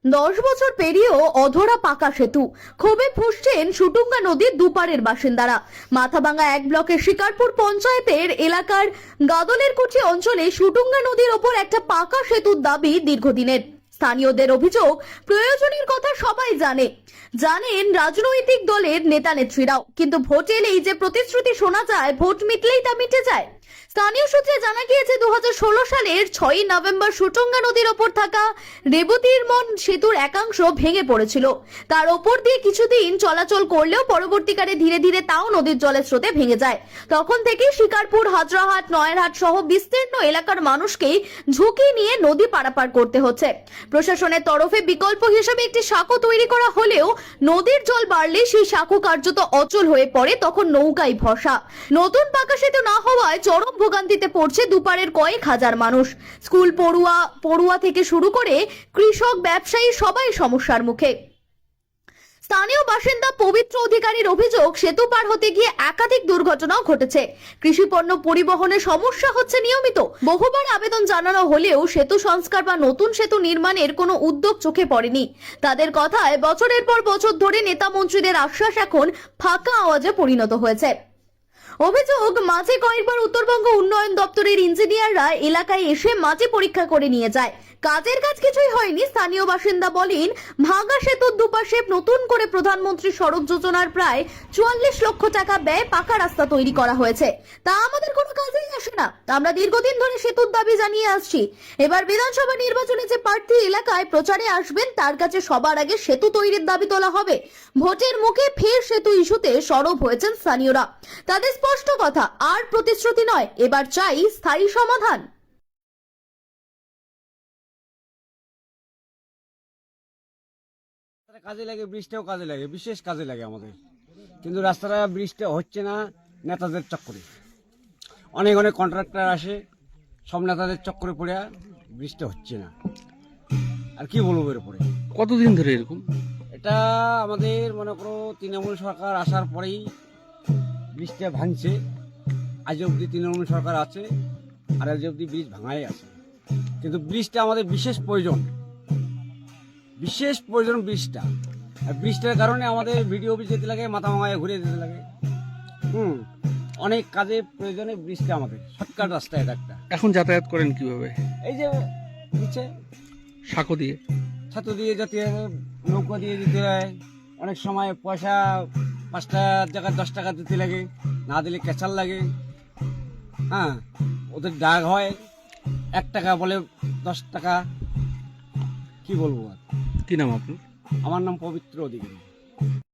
10 বছর পেরিয়েও অধরা পাকা সেতু, ক্ষোভে ফুঁসছেন সুটুঙ্গা নদীর দুপারের বাসিন্দারা। মাথাভাঙ্গা 1 ব্লকের শিকারপুর পঞ্চায়েতের এলাকার গাদলেরকুঠি অঞ্চলে সুটুঙ্গা নদীর ওপর একটা পাকা সেতুর দাবি দীর্ঘদিনের। স্থানীয়দের অভিযোগ, প্রয়োজনের কথা সবাই জানেন রাজনৈতিক দলের নেতা নেত্রীরাও, কিন্তু ভোট এলেই যে প্রতিশ্রুতি শোনা যায়, ভোট মিটলেই তা মিটে যায়। স্থানীয় সূত্রে জানা গিয়েছে 2016 সালের 6ই নভেম্বর সুটুঙ্গা নদীর ওপর থাকা রেবতীর মন সেতুর একাংশ ভেঙে পড়েছিল। তার ওপর দিয়ে কিছুদিন চলাচল করলেও পরবর্তীকালে ধীরে ধীরে তাও নদীর জলের স্রোতে ভেঙে যায়। তখন থেকেই শিকারপুর, হাজরাহাট, নয়ারহাট সহ বিস্তীর্ণ এলাকার মানুষকেই ঝুঁকি নিয়ে নদী পারাপার করতে হচ্ছে। প্রশাসনের তরফে বিকল্প হিসেবে একটি সাঁকো তৈরি করা হলেও নদীর জল বাড়লে সেই সাঁকো কার্যত অচল হয়ে পড়ে, তখন নৌকায় ভরসা। নতুন পাকা সেতু না হওয়ায় চরম ভোগান্তিতে পড়ছে দুপারের কয়েক হাজার মানুষ। স্কুল পড়ুয়া থেকে শুরু করে কৃষক, ব্যবসায়ী সবাই সমস্যার মুখে। স্থানীয় বাসিন্দা পবিত্র অধিকারীর অভিযোগ, সেতু পার হতে গিয়ে একাধিক দুর্ঘটনাও ঘটেছে। কৃষি পণ্য পরিবহনে সমস্যা হচ্ছে নিয়মিত। বহুবার আবেদন জানানো হলেও সেতু সংস্কার বা নতুন সেতু নির্মাণের কোনো উদ্যোগ চোখে পড়েনি। তাদের কথায় বছরের পর বছর ধরে নেতা মন্ত্রীদের আশ্বাস এখন ফাঁকা আওয়াজে পরিণত হয়েছে। অভিযোগ, মাঝে কয়েকবার উত্তরবঙ্গ উন্নয়ন দপ্তরের ইঞ্জিনিয়াররা এলাকায় এসে মাটি পরীক্ষা করে নিয়ে যায়। কাজের কাজ কিছুই হয়নি। স্থানীয় বাসিন্দা বলেন, ভাঙা সেতুর দুপাশে নতুন করে প্রধানমন্ত্রী সড়ক যোজনার প্রায় 44 লক্ষ টাকা ব্যয়ে পাকা রাস্তা তৈরি করা হয়েছে, তা আমাদের কোনো কাজেই আসে না। আমরা দীর্ঘদিন ধরে সেতুর দাবি জানিয়ে আসছি। এবার বিধানসভা নির্বাচনে যে প্রার্থী এলাকায় প্রচারে আসবেন তার কাছে সবার আগে সেতু তৈরির দাবি তোলা হবে। ভোটের মুখে ফের সেতু ইস্যুতে সরব হয়েছেন স্থানীয়রা। তাদের স্পষ্ট কথা, আর প্রতিশ্রুতি নয়, এবার চাই স্থায়ী সমাধান। কাজে লাগে, ব্রিজটাও কাজে লাগে, বিশেষ কাজে লাগে আমাদের, কিন্তু রাস্তাটা ব্রিজটা হচ্ছে না নেতাদের চক্করে। অনেক কন্ট্রাক্টর আসে, সব নেতাদের চক্করে পড়ে ব্রিজটা হচ্ছে না। আর কি বলবো এর উপরে? কতদিন ধরে এরকম? এটা আমাদের মনে করো তৃণমূল সরকার আসার পরেই ব্রিজটা ভাঙছে। আজ অবধি তৃণমূল সরকার আছে, আর আজ অবধি ব্রিজ ভাঙাই আছে। কিন্তু ব্রিজটা আমাদের বিশেষ প্রয়োজন ব্রিজটা। আর ব্রিজটার কারণে আমাদের ভিডিও অফিস যেতে লাগে, মাথাভাঙায় ঘুরে যেতে লাগে। অনেক কাজে প্রয়োজনে ব্রিজটা আমাদের শর্টকাট রাস্তা। এটা একটা। এখন যাতায়াত করেন কিভাবে? এই যে নিচে সাঁকো দিয়ে, ছাতু দিয়ে যেতে হয়, নৌকা দিয়ে যেতে হয়। অনেক সময় পয়সা 5 টাকার জায়গায় 10 টাকা দিতে লাগে, না দিলে ক্যাচাল লাগে। ওদের ডাক হয় 1 টাকা বলে 10 টাকা। কি বলবো আর? কি নাম আপনার? আমার নাম পবিত্র অধিকারী।